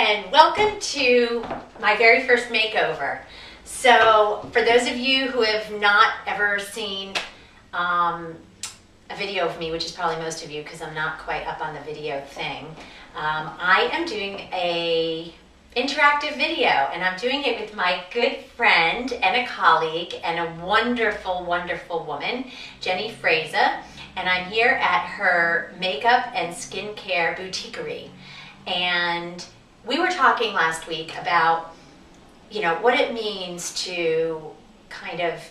and welcome to my very first makeover. So for those of you who have not ever seen a video of me, which is probably most of you because I'm not quite up on the video thing, I am doing a interactive video, and I'm doing it with my good friend and a colleague and a wonderful, wonderful woman, Jennie Fresa, and I'm here at her makeup and skincare boutiquerie. And we were talking last week about, what it means to kind of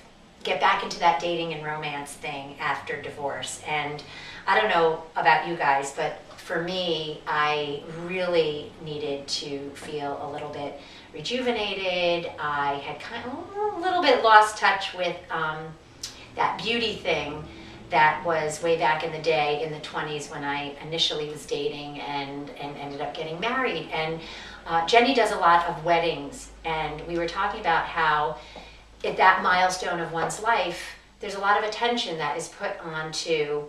get back into that dating and romance thing after divorce. And I don't know about you guys, but for me, I really needed to feel a little bit rejuvenated. I had kind of a little bit lost touch with that beauty thing that was way back in the day in the 20s when I initially was dating and ended up getting married. And Jennie does a lot of weddings, and we were talking about how at that milestone of one's life, there's a lot of attention that is put onto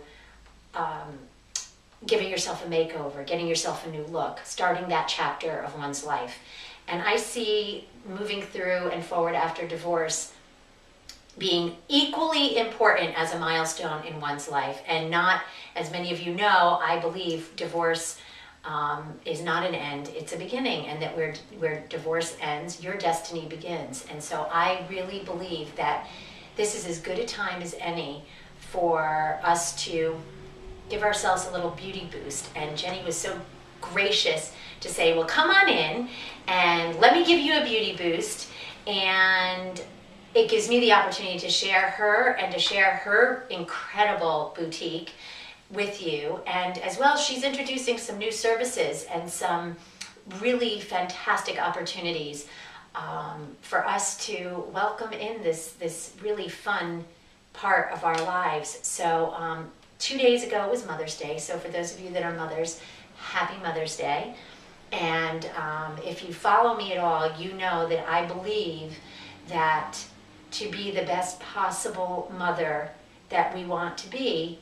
giving yourself a makeover, getting yourself a new look, starting that chapter of one's life. And I see moving through and forward after divorce being equally important as a milestone in one's life. And not, as many of you know, I believe divorce is not an end, it's a beginning, and that where divorce ends, your destiny begins. And so I really believe that this is as good a time as any for us to give ourselves a little beauty boost. And Jennie was so gracious to say, well, come on in and let me give you a beauty boost. And it gives me the opportunity to share her and to share her incredible boutique with you. And as well, she's introducing some new services and some really fantastic opportunities for us to welcome in this really fun part of our lives. So 2 days ago was Mother's Day. So for those of you that are mothers, happy Mother's Day. And if you follow me at all, you know that I believe that to be the best possible mother that we want to be,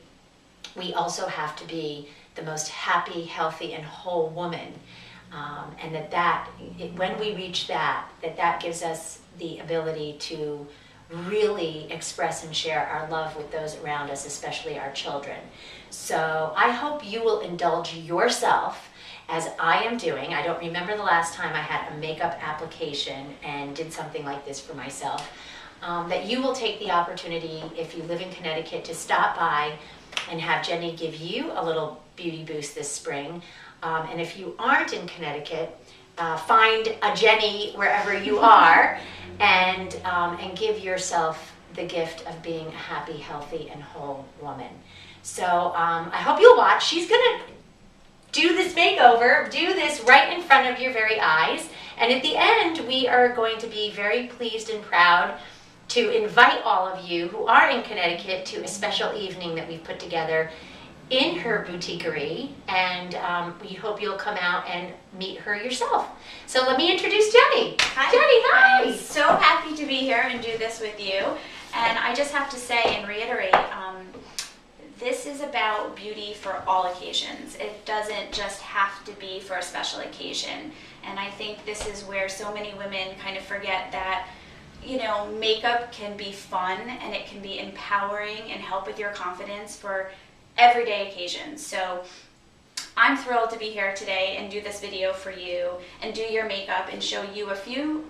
we also have to be the most happy, healthy, and whole woman. And when we reach that gives us the ability to really express and share our love with those around us, especially our children. So I hope you will indulge yourself as I am doing. I don't remember the last time I had a makeup application and did something like this for myself. That you will take the opportunity, if you live in Connecticut, to stop by and have Jennie give you a little beauty boost this spring. And if you aren't in Connecticut, find a Jennie wherever you are and give yourself the gift of being a happy, healthy, and whole woman. So I hope you'll watch. She's going to do this makeover, do this right in front of your very eyes. And at the end, we are going to be very pleased and proud to invite all of you who are in Connecticut to a special evening that we've put together in her boutiquerie, and we hope you'll come out and meet her yourself. So let me introduce Jennie. Hi. Jennie, hi. I'm so happy to be here and do this with you. And I just have to say and reiterate, this is about beauty for all occasions. It doesn't just have to be for a special occasion. And I think this is where so many women kind of forget that makeup can be fun and it can be empowering and help with your confidence for everyday occasions. So I'm thrilled to be here today and do this video for you and do your makeup and show you a few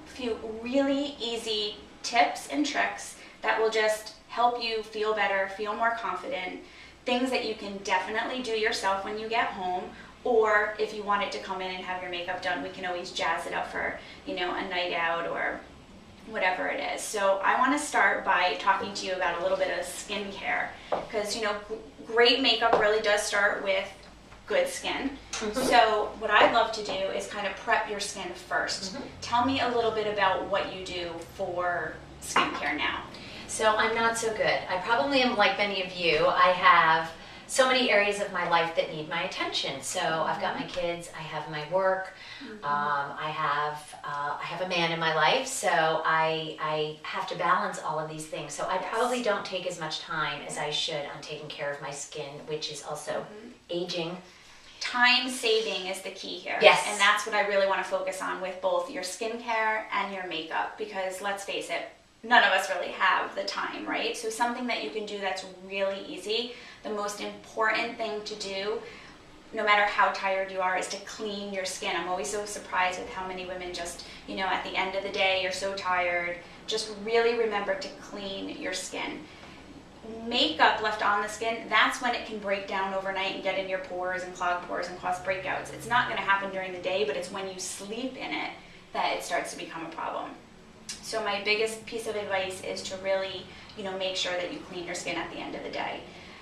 really easy tips and tricks that will just help you feel better, feel more confident, things that you can definitely do yourself when you get home, or if you wanted to come in and have your makeup done, we can always jazz it up for, a night out or whatever it is. So I want to start by talking to you about a little bit of skincare, because great makeup really does start with good skin. Mm-hmm. So what I'd love to do is kind of prep your skin first. Mm-hmm. Tell me a little bit about what you do for skincare now. So I'm not so good. I probably am like many of you. I have so many areas of my life that need my attention. So I've got my kids, I have my work, I have a man in my life, so I have to balance all of these things. So I probably don't take as much time as I should on taking care of my skin, which is also aging. time saving is the key here. Yes. And that's what I really want to focus on with both your skincare and your makeup, because let's face it, none of us really have the time, right? So something that you can do that's really easy, the most important thing to do, no matter how tired you are, is to clean your skin. I'm always so surprised with how many women just, at the end of the day, you're so tired. Just really remember to clean your skin. Makeup left on the skin, that's when it can break down overnight and get in your pores and clog pores and cause breakouts. It's not going to happen during the day, but it's when you sleep in it that it starts to become a problem. So my biggest piece of advice is to really, make sure that you clean your skin at the end of the day.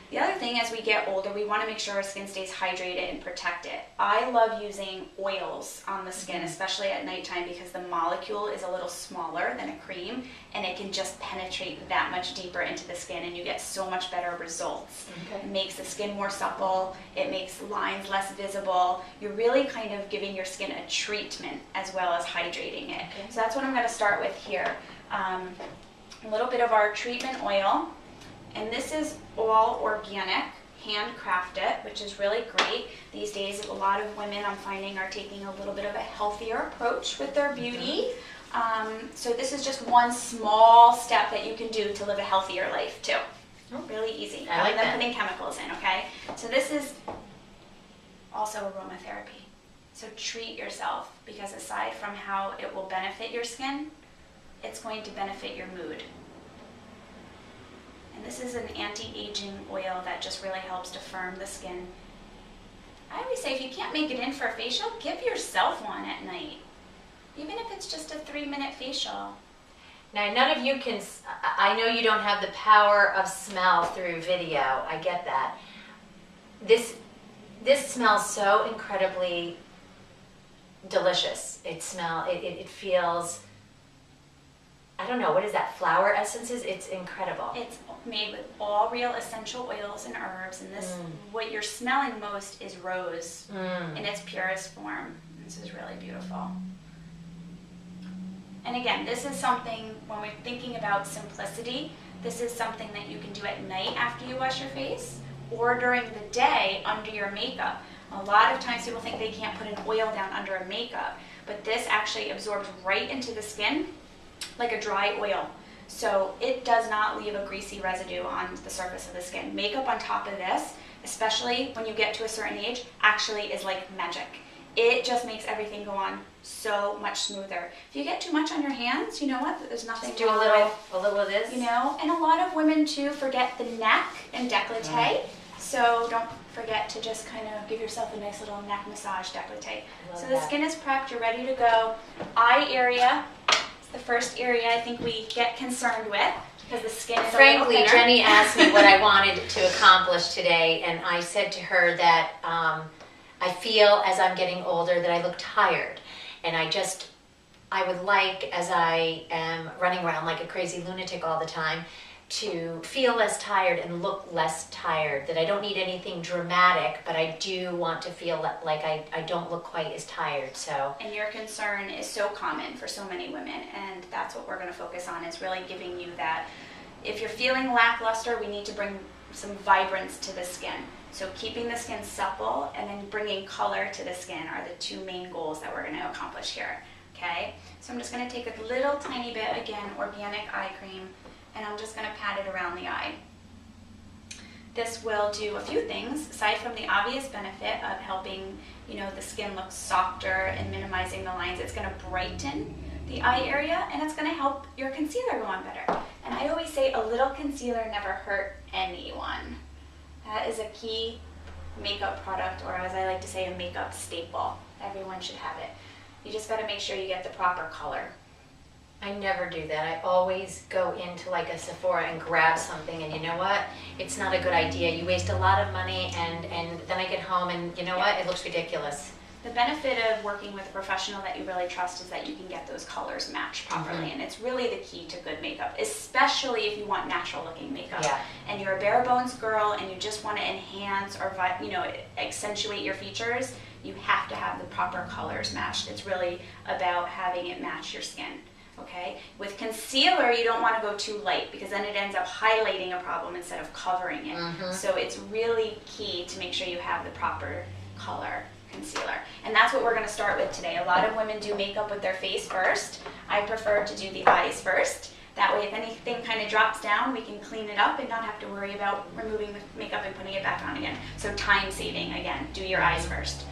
The other thing, as we get older, we want to make sure our skin stays hydrated and protected. I love using oils on the skin, especially at nighttime, because the molecule is a little smaller than a cream, and it can just penetrate that much deeper into the skin, and you get so much better results. Okay. It makes the skin more supple, it makes lines less visible. You're really kind of giving your skin a treatment as well as hydrating it. Okay. So that's what I'm going to start with here. A little bit of our treatment oil. And this is all organic, handcrafted, which is really great. These days, a lot of women, I'm finding, are taking a little bit of a healthier approach with their beauty. So this is just one small step that you can do to live a healthier life too. Really easy. I like Rather than that. putting chemicals in, okay? So this is also aromatherapy. So treat yourself, because aside from how it will benefit your skin, it's going to benefit your mood. And this is an anti-aging oil that just really helps to firm the skin. I always say, if you can't make it in for a facial, give yourself one at night. Even if it's just a 3-minute facial. Now, none of you can, I know you don't have the power of smell through video. I get that. This smells so incredibly delicious. It feels, I don't know, what is that, flower essences? It's incredible. It's made with all real essential oils and herbs, and this, what you're smelling most is rose in its purest form. This is really beautiful. And again, this is something, when we're thinking about simplicity, this is something that you can do at night after you wash your face, or during the day under your makeup. A lot of times people think they can't put an oil down under a makeup, but this actually absorbs right into the skin like a dry oil. So it does not leave a greasy residue on the surface of the skin. Makeup on top of this, especially when you get to a certain age, actually is like magic. It just makes everything go on so much smoother. If you get too much on your hands, you know what? There's nothing Just do wrong a little of this. and a lot of women too forget the neck and décolleté. So don't forget to just kind of give yourself a nice little neck massage décolleté. So the skin is prepped, you're ready to go. Eye area is the first area I think we get concerned with, because the skin is Frankly, a little thinner. Jennie asked me what I wanted to accomplish today, and I said to her that I feel as I'm getting older that I look tired, and I would like, as I am running around like a crazy lunatic all the time, to feel less tired and look less tired, that I don't need anything dramatic, but I do want to feel like I don't look quite as tired. So. And your concern is so common for so many women, and that's what we're going to focus on, is really giving you that. If you're feeling lackluster, we need to bring some vibrance to the skin. So keeping the skin supple and then bringing color to the skin are the two main goals that we're going to accomplish here. Okay? So I'm just going to take a little tiny bit, again, organic eye cream, and I'm just going to pat it around the eye. This will do a few things, aside from the obvious benefit of helping, the skin look softer and minimizing the lines. It's going to brighten the eye area, and it's going to help your concealer go on better. And I always say a little concealer never hurt anyone. That is a key makeup product, or as I like to say, a makeup staple. Everyone should have it. You just got to make sure you get the proper color. I never do that. I always go into like a Sephora and grab something, and you know what? It's not a good idea. You waste a lot of money, and then I get home and you know what? It looks ridiculous. The benefit of working with a professional that you really trust is that you can get those colors matched properly, and it's really the key to good makeup, especially if you want natural looking makeup. Yeah. And you're a bare bones girl and you just want to enhance or accentuate your features, you have to have the proper colors matched. It's really about having it match your skin. Okay? With concealer, you don't want to go too light, because then it ends up highlighting a problem instead of covering it. So it's really key to make sure you have the proper color concealer. And that's what we're going to start with today. A lot of women do makeup with their face first. I prefer to do the eyes first. That way if anything kind of drops down, we can clean it up and not have to worry about removing the makeup and putting it back on again. So time saving, again, do your eyes first.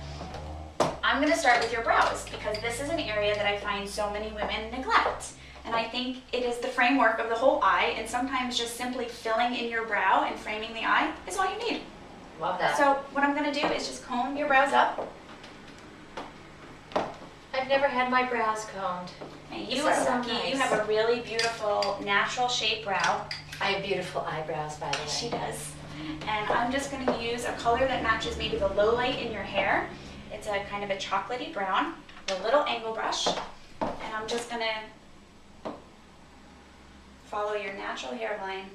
I'm going to start with your brows because this is an area that I find so many women neglect. And I think it is the framework of the whole eye, and sometimes just simply filling in your brow and framing the eye is all you need. Love that. So what I'm going to do is just comb your brows up. I've never had my brows combed. And you are so lucky. nice. You have a really beautiful natural shaped brow. I have beautiful eyebrows, by the way. She does. And I'm just going to use a color that matches maybe the low light in your hair. It's a kind of a chocolatey brown with a little angle brush. And I'm just going to follow your natural hairline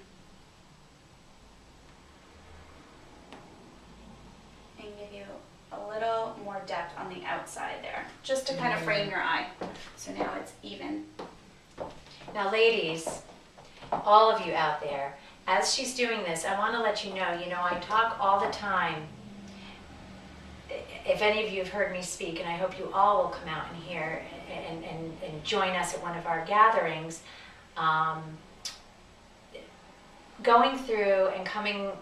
and give you a little more depth on the outside there, just to kind of frame your eye. So now it's even. Now, ladies, all of you out there, as she's doing this, I want to let you know, I talk all the time. If any of you have heard me speak, and I hope you all will come out and hear and join us at one of our gatherings, going through and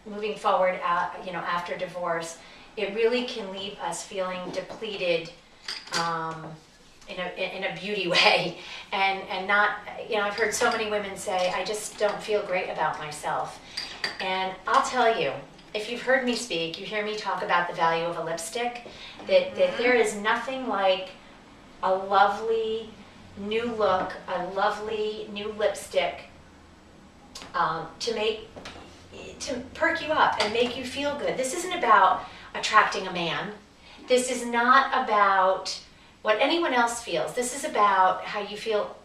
moving forward, after divorce, it really can leave us feeling depleted in a beauty way, and not, I've heard so many women say, I just don't feel great about myself. And I'll tell you, if you've heard me speak, you hear me talk about the value of a lipstick, that there is nothing like a lovely new look, a lovely new lipstick to perk you up and make you feel good. This isn't about attracting a man. This is not about what anyone else feels. This is about how you feel,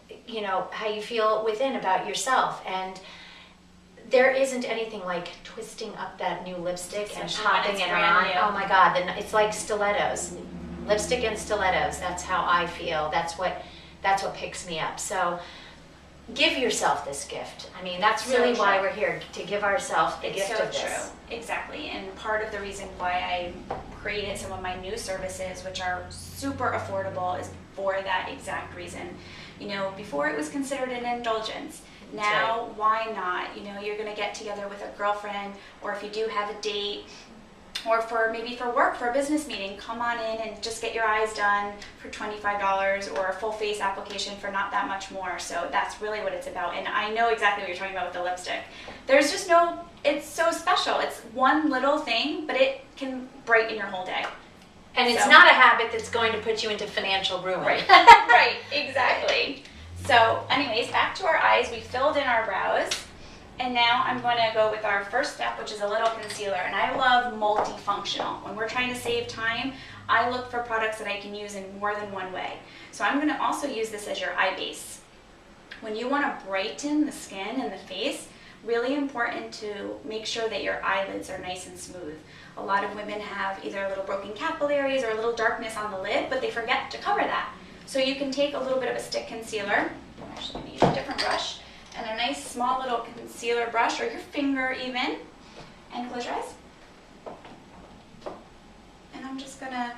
how you feel within about yourself. And there isn't anything like twisting up that new lipstick and popping it on. Oh my God, it's like stilettos. Lipstick and stilettos, that's how I feel. That's what picks me up. So give yourself this gift. I mean, that's really why we're here, to give ourselves the gift of this. True. Exactly. And part of the reason why I created some of my new services, which are super affordable, is for that exact reason. Before it was considered an indulgence. Now, why not? You're going to get together with a girlfriend, or if you do have a date, or maybe for work, for a business meeting, come on in and just get your eyes done for $25, or a full face application for not that much more. So that's really what it's about. And I know exactly what you're talking about with the lipstick. There's just it's so special. It's one little thing, but it can brighten your whole day. And it's not a habit that's going to put you into financial ruin. Right, right, exactly. So anyways, back to our eyes. We filled in our brows. And now I'm going to go with our first step, which is a little concealer. And I love multifunctional. When we're trying to save time, I look for products that I can use in more than one way. So I'm going to also use this as your eye base. When you want to brighten the skin and the face, really important to make sure that your eyelids are nice and smooth. A lot of women have either little broken capillaries or a little darkness on the lid, but they forget to cover that. So you can take a little bit of a stick concealer. I'm actually going to use a different brush. And a nice small little concealer brush, or your finger even, and close your eyes. And I'm just going to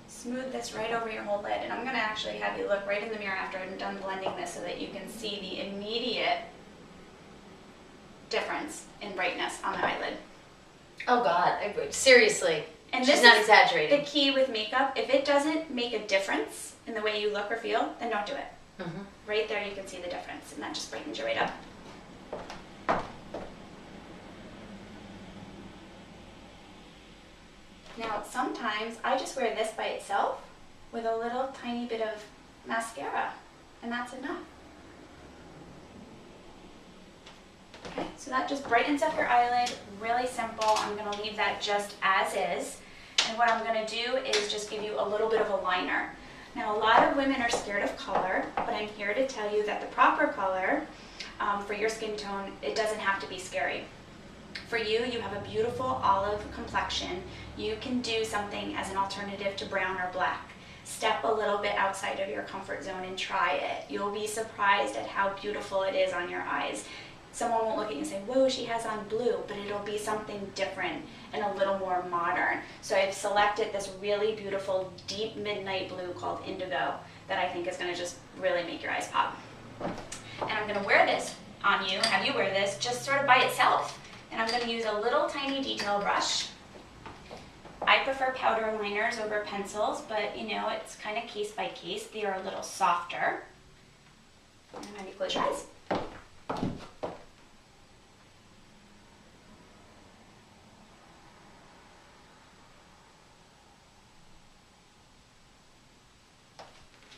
smooth this right over your whole lid. And I'm going to actually have you look right in the mirror after I'm done blending this so that you can see the immediate difference in brightness on the eyelid. Oh God, seriously. And she's this not is exaggerating. the key with makeup. If it doesn't make a difference in the way you look or feel, then don't do it. Mm-hmm. Right there you can see the difference, and that just brightens you right up. Now sometimes I just wear this by itself with a little tiny bit of mascara, and that's enough. Okay, so that just brightens up your eyelid, really simple. I'm going to leave that just as is, and what I'm going to do is just give you a little bit of a liner. Now, a lot of women are scared of color, but I'm here to tell you that the proper color for your skin tone, it doesn't have to be scary. For you, you have a beautiful olive complexion. You can do something as an alternative to brown or black. Step a little bit outside of your comfort zone and try it. You'll be surprised at how beautiful it is on your eyes. someone won't look at you and say, whoa, she has on blue, but it'll be something different and a little more modern. So I've selected this really beautiful deep midnight blue called Indigo that I think is going to just really make your eyes pop. And I'm going to wear this on you, have you wear this just sort of by itself. And I'm going to use a little tiny detail brush. I prefer powder liners over pencils, but you know, it's kind of case by case. They are a little softer. And have you close your eyes.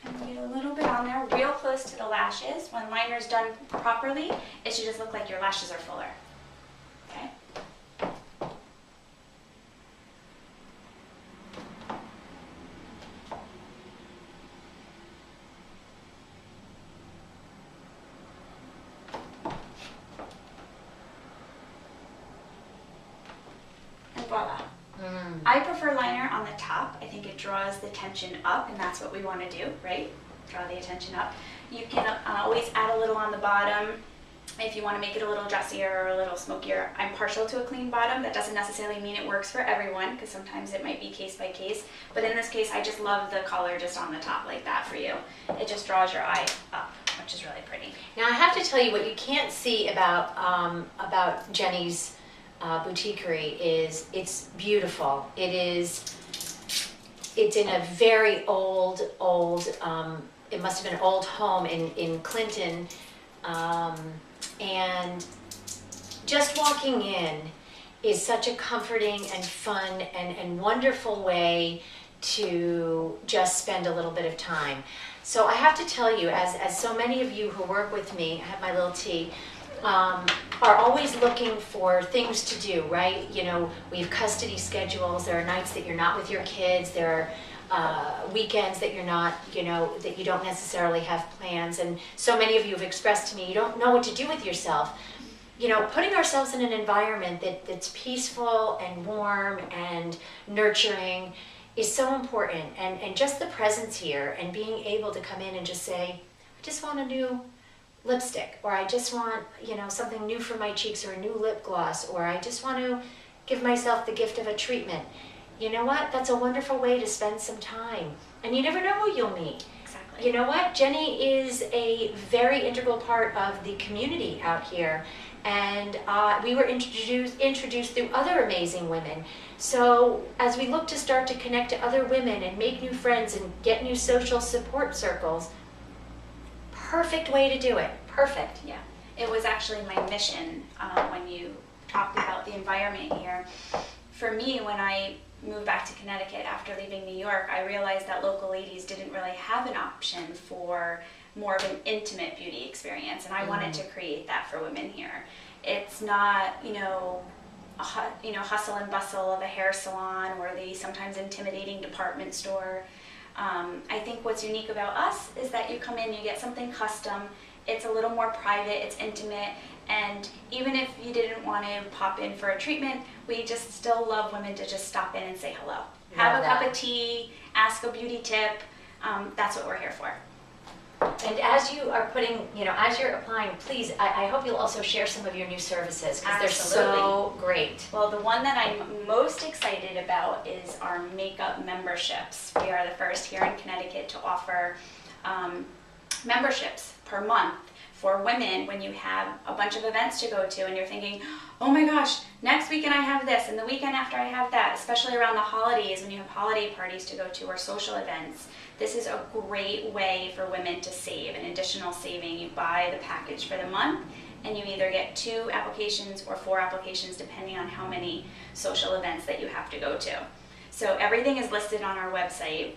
And get a little bit on there, real close to the lashes. When liner's done properly, it should just look like your lashes are fuller. Okay? Voila. I prefer liner on the top. I think it draws the attention up, and that's what we want to do, right? Draw the attention up. You can always add a little on the bottom if you want to make it a little dressier or a little smokier. I'm partial to a clean bottom. That doesn't necessarily mean it works for everyone, because sometimes it might be case by case. But in this case, I just love the color just on the top like that for you. It just draws your eye up, which is really pretty. Now I have to tell you what you can't see about Jennie's boutiquerie is it's beautiful. It's in a very old, it must have been an old home in Clinton, and just walking in is such a comforting and fun and wonderful way to just spend a little bit of time. So I have to tell you, as so many of you who work with me, I have my little tea, are always looking for things to do, right? You know, we have custody schedules. There are nights that you're not with your kids. There are weekends that you're not, you know, that you don't necessarily have plans. And so many of you have expressed to me, you don't know what to do with yourself. You know, putting ourselves in an environment that's peaceful and warm and nurturing is so important. And just the presence here and being able to come in and just say, I just want a new lipstick, or I just want, you know, something new for my cheeks, or a new lip gloss, or I just want to give myself the gift of a treatment. You know what? That's a wonderful way to spend some time. And you never know who you'll meet. Exactly. You know what? Jennie is a very integral part of the community out here. And we were introduced through other amazing women. So as we look to start to connect to other women and make new friends and get new social support circles, perfect way to do it. Perfect. Yeah, it was actually my mission when you talked about the environment here. For me, when I moved back to Connecticut after leaving New York, I realized that local ladies didn't really have an option for more of an intimate beauty experience, and I wanted to create that for women here. It's not, you know, hustle and bustle of a hair salon or the sometimes intimidating department store. I think what's unique about us is that you come in, you get something custom, it's a little more private, it's intimate, and even if you didn't want to pop in for a treatment, we just still love women to just stop in and say hello. Have a cup of tea, ask a beauty tip, that's what we're here for. And as you are putting, you know, as you're applying, please, I hope you'll also share some of your new services, because they're so great. Well, the one that I'm most excited about is our makeup memberships. We are the first here in Connecticut to offer memberships per month for women when you have a bunch of events to go to and you're thinking, oh my gosh, next weekend I have this and the weekend after I have that, especially around the holidays when you have holiday parties to go to or social events. This is a great way for women to save, an additional saving. You buy the package for the month and you either get 2 applications or 4 applications depending on how many social events that you have to go to. So everything is listed on our website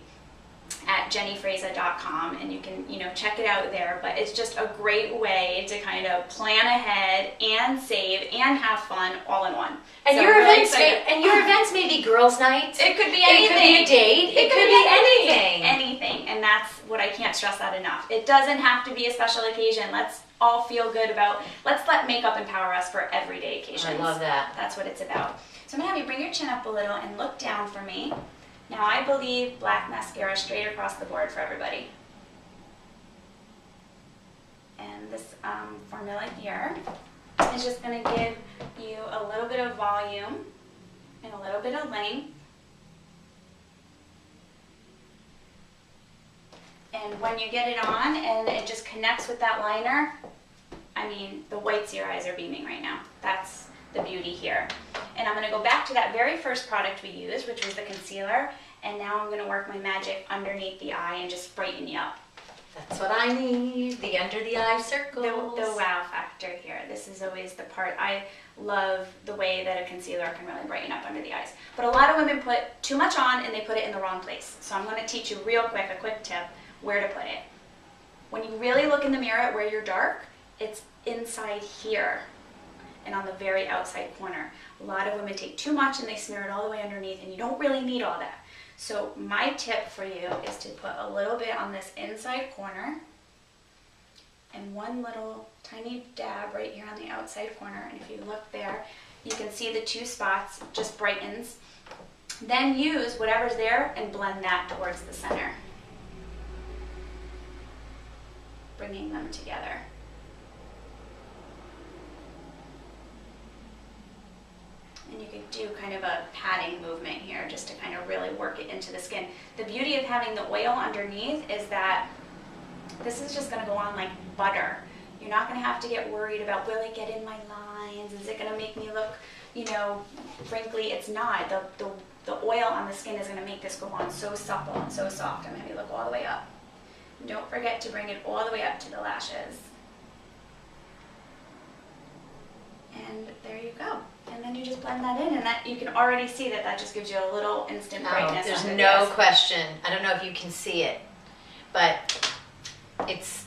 at JennieFresa.com, and you can, you know, check it out there. But it's just a great way to kind of plan ahead and save and have fun all in one. And so your really events may be girls' nights. It could be anything. It could be a date. It could be anything. Anything, and that's what I can't stress that enough. It doesn't have to be a special occasion. Let's all feel good about. Let's let makeup empower us for everyday occasions. I love that. That's what it's about. So I'm gonna have you bring your chin up a little and look down for me. Now I believe black mascara straight across the board for everybody. And this formula here is just going to give you a little bit of volume and a little bit of length. And when you get it on and it just connects with that liner, I mean, the whites of your eyes are beaming right now. That's the beauty here. And I'm going to go back to that very first product we used, which was the concealer, and now I'm going to work my magic underneath the eye and just brighten you up. That's what I need, the under the eye circles. The wow factor here. This is always the part. I love the way that a concealer can really brighten up under the eyes. But a lot of women put too much on and they put it in the wrong place. So I'm going to teach you real quick, a quick tip, where to put it. When you really look in the mirror at where you're dark, it's inside here and on the very outside corner. A lot of women take too much and they smear it all the way underneath, and you don't really need all that. So my tip for you is to put a little bit on this inside corner and one little tiny dab right here on the outside corner. And if you look there, you can see the two spots, just brightens. Then use whatever's there and blend that towards the center, bringing them together. And you could do kind of a patting movement here just to kind of really work it into the skin. The beauty of having the oil underneath is that this is just going to go on like butter. You're not going to have to get worried about, will it get in my lines? Is it going to make me look, you know, wrinkly? It's not. The oil on the skin is going to make this go on so supple and so soft. I'm going to look all the way up. Don't forget to bring it all the way up to the lashes. And there you go. And then you just blend that in, and that you can already see that just gives you a little instant brightness. There's no question. I don't know if you can see it, but it's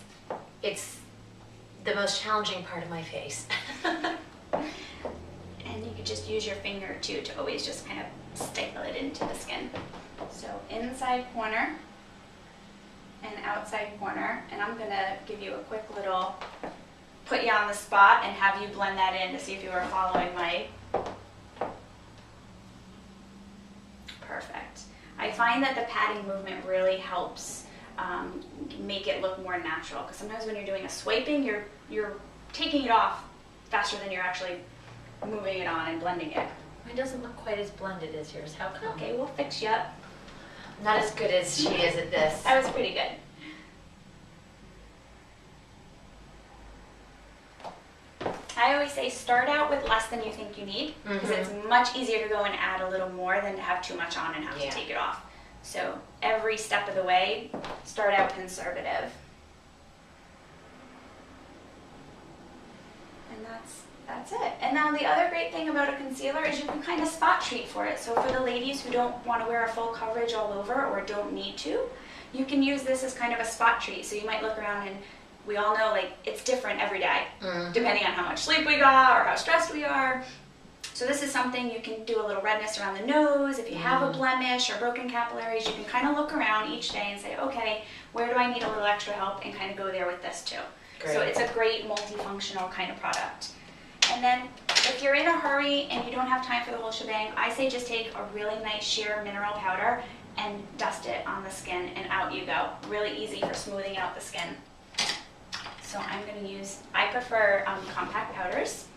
the most challenging part of my face. And you could just use your finger too to always just kind of staple it into the skin. So inside corner and outside corner, and I'm gonna give you a quick little put you on the spot and have you blend that in to see if you are following my. Perfect. I find that the patting movement really helps make it look more natural, because sometimes when you're doing a swiping, you're taking it off faster than you're actually moving it on and blending it. Mine doesn't look quite as blended as yours. How come? Okay, we'll fix you up. Not as good as she is at this. That was pretty good. I always say start out with less than you think you need, because it's much easier to go and add a little more than to have too much on and have to take it off. So every step of the way, start out conservative. And that's it. And now the other great thing about a concealer is you can kind of spot treat for it. So for the ladies who don't want to wear a full coverage all over or don't need to, you can use this as kind of a spot treat. So you might look around, and we all know, like, it's different every day, depending on how much sleep we got or how stressed we are. So this is something you can do a little redness around the nose. If you have a blemish or broken capillaries, you can kind of look around each day and say, okay, where do I need a little extra help, and kind of go there with this too. Great. So it's a great multifunctional kind of product. And then if you're in a hurry and you don't have time for the whole shebang, I say just take a really nice sheer mineral powder and dust it on the skin, and out you go. Really easy for smoothing out the skin. So I'm going to use, I prefer compact powders.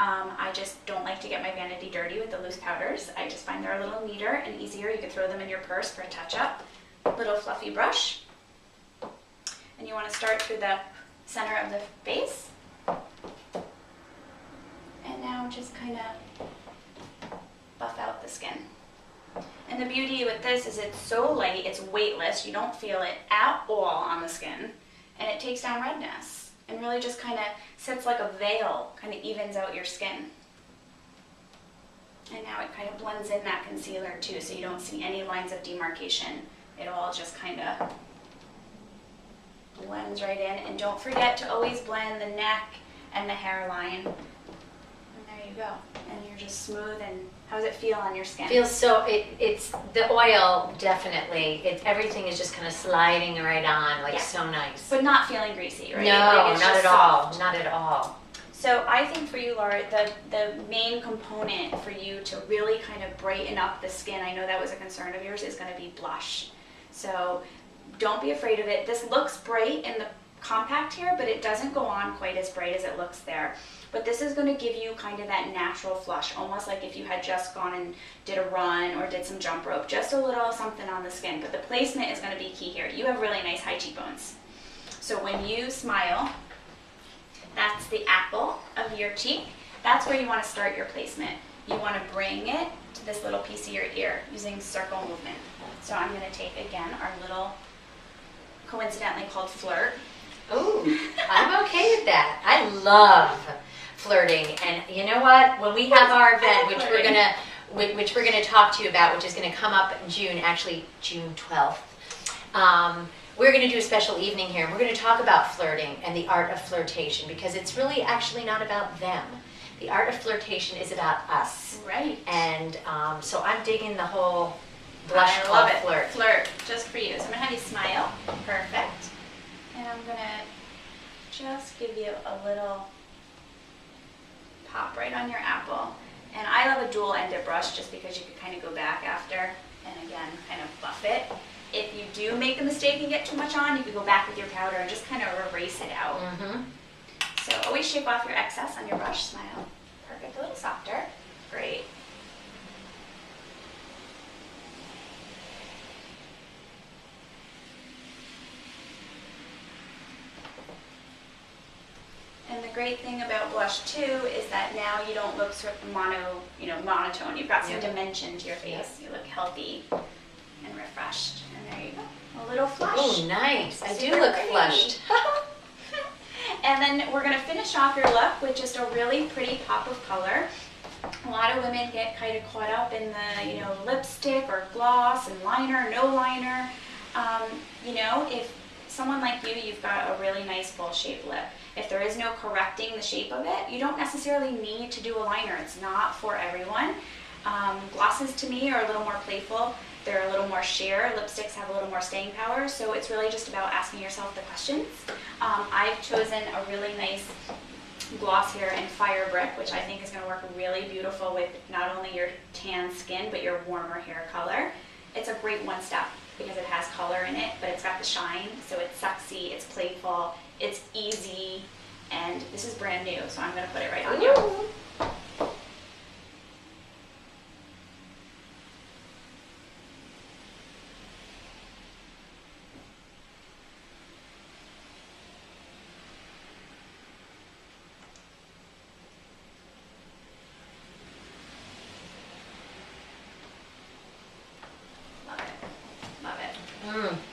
I just don't like to get my vanity dirty with the loose powders. I just find they're a little neater and easier. You can throw them in your purse for a touch-up. Little fluffy brush. And you want to start through the center of the face. And now just kind of buff out the skin. And the beauty with this is it's so light, it's weightless. You don't feel it at all on the skin. And it takes down redness and really just kind of sits like a veil, kind of evens out your skin. And now it kind of blends in that concealer too, so you don't see any lines of demarcation. It all just kind of blends right in. And don't forget to always blend the neck and the hairline. And there you go. And you're just smooth. And how does it feel on your skin? Feels so, it's the oil, definitely. Everything is just kind of sliding right on, like so nice. But not feeling greasy, right? No, like not at all. Not at all. So I think for you, Laura, the main component for you to really kind of brighten up the skin, I know that was a concern of yours, is going to be blush. So don't be afraid of it. This looks bright in the compact here, but it doesn't go on quite as bright as it looks there. But this is going to give you kind of that natural flush, almost like if you had just gone and did a run or did some jump rope, just a little something on the skin. But the placement is going to be key here. You have really nice high cheekbones. So when you smile, that's the apple of your cheek. That's where you want to start your placement. You want to bring it to this little piece of your ear using circle movement. So I'm going to take, again, our little, coincidentally called flirt. Ooh, I'm okay with that. I love flirting, and you know what? When we have our event, which we're gonna talk to you about, which is gonna come up in June, actually June 12th, we're gonna do a special evening here, and we're gonna talk about flirting and the art of flirtation, because it's really actually not about them. The art of flirtation is about us. Right. And so I'm digging the whole blush called flirt. Flirt, just for you. So I'm gonna have you smile. Perfect. And I'm gonna just give you a little pop right on your apple. And I love a dual-ended brush just because you can kind of go back after and again kind of buff it. If you do make the mistake and get too much on, you can go back with your powder and just kind of erase it out. So always shake off your excess on your brush. Smile. Perfect. A little softer. Great. And the great thing about blush too is that now you don't look sort of monotone. You've got some dimension to your face. You look healthy and refreshed. And there you go. A little flush. Oh, nice. I do Super look pretty. flushed. And then we're going to finish off your look with just a really pretty pop of color. A lot of women get kind of caught up in the, lipstick or gloss and liner, no liner. If someone like you, you've got a really nice bowl-shaped lip. If there is no correcting the shape of it, you don't necessarily need to do a liner. It's not for everyone. Glosses to me are a little more playful. They're a little more sheer. Lipsticks have a little more staying power. So it's really just about asking yourself the questions. I've chosen a really nice gloss here in Fire Brick, which I think is going to work really beautiful with not only your tan skin, but your warmer hair color. It's a great one step because it has color in it, but it's got the shine. So it's sexy, it's playful, it's easy, and this is brand new, so I'm going to put it right on you.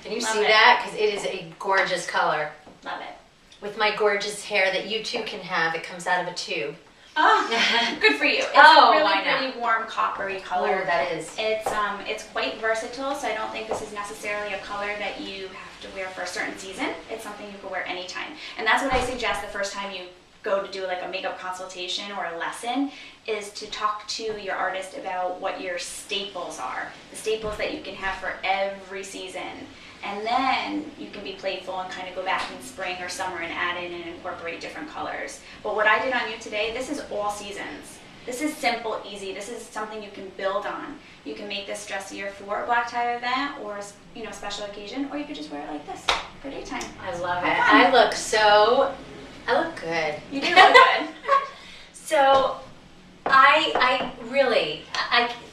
Can you Love see it. that? Because it is a gorgeous color. Love it. With my gorgeous hair that you too can have, it comes out of a tube. Oh, good for you. It's Oh, a really why not? pretty warm coppery color. Oh, that is. It's quite versatile, so I don't think this is necessarily a color that you have to wear for a certain season. It's something you can wear anytime. And that's what I suggest the first time you go to do like a makeup consultation or a lesson, is to talk to your artist about what your staples are. The staples that you can have for every season. And then you can be playful and kind of go back in spring or summer and add in and incorporate different colors. But what I did on you today, this is all seasons. This is simple, easy. This is something you can build on. You can make this dressier for a black tie event or special occasion, or you could just wear it like this for daytime. I love it. Have fun. I look good. You do look good. So, I really,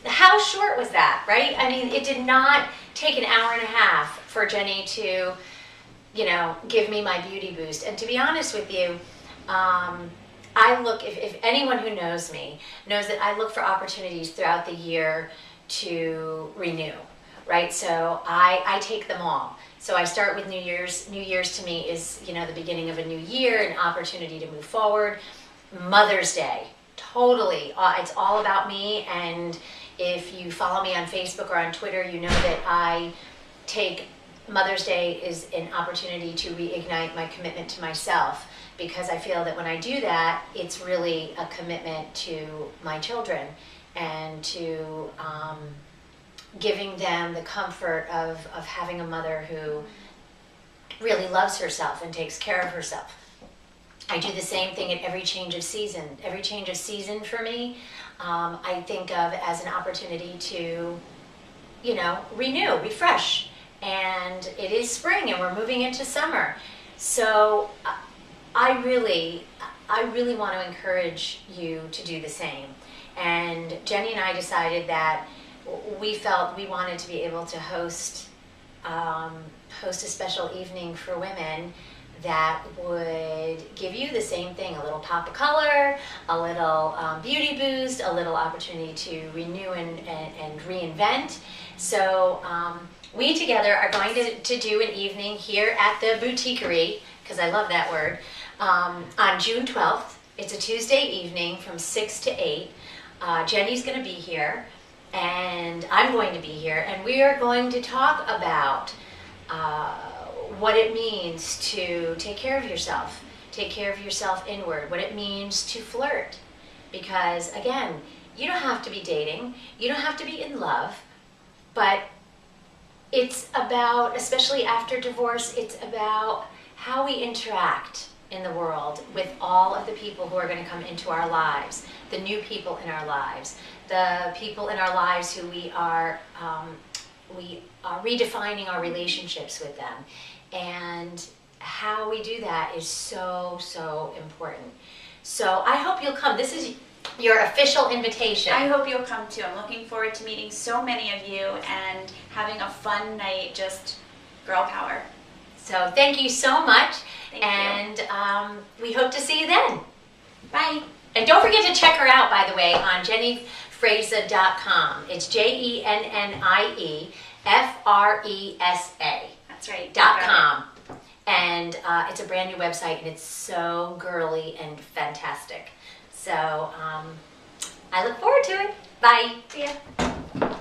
how short was that, right? I mean, it did not take an hour and a half for Jennie to, give me my beauty boost. And to be honest with you, I look, if anyone who knows me knows that I look for opportunities throughout the year to renew, right? So I take them all. So I start with New Year's. New Year's to me is, the beginning of a new year, an opportunity to move forward. Mother's Day, totally. It's all about me. And if you follow me on Facebook or on Twitter, you know that I take Mother's Day is an opportunity to reignite my commitment to myself, because I feel that when I do that, it's really a commitment to my children and to giving them the comfort of having a mother who really loves herself and takes care of herself. I do the same thing at every change of season. Every change of season for me, I think of as an opportunity to, renew, refresh. And it is spring and we're moving into summer. So I really want to encourage you to do the same. And Jenny and I decided that we felt we wanted to be able to host a special evening for women that would give you the same thing, a little pop of color, a little beauty boost, a little opportunity to renew and reinvent. So we together are going to do an evening here at the Boutiquerie, because I love that word, on June 12th. It's a Tuesday evening from 6 to 8. Jenny's going to be here, and I'm going to be here, and we are going to talk about what it means to take care of yourself inward, what it means to flirt. Because again, you don't have to be dating, you don't have to be in love, but it's about, especially after divorce, it's about how we interact in the world with all of the people who are going to come into our lives, the new people in our lives, the people in our lives who we are redefining our relationships with them. And how we do that is so, so important. So I hope you'll come. This is your official invitation. I hope you'll come too. I'm looking forward to meeting so many of you and having a fun night, just girl power. So thank you so much. Thank you. And we hope to see you then. Bye. And don't forget to check her out, by the way, on Jennie Fresa.com. It's JennieFresa. That's right. .com. And it's a brand new website, and it's so girly and fantastic. So I look forward to it. Bye. See ya.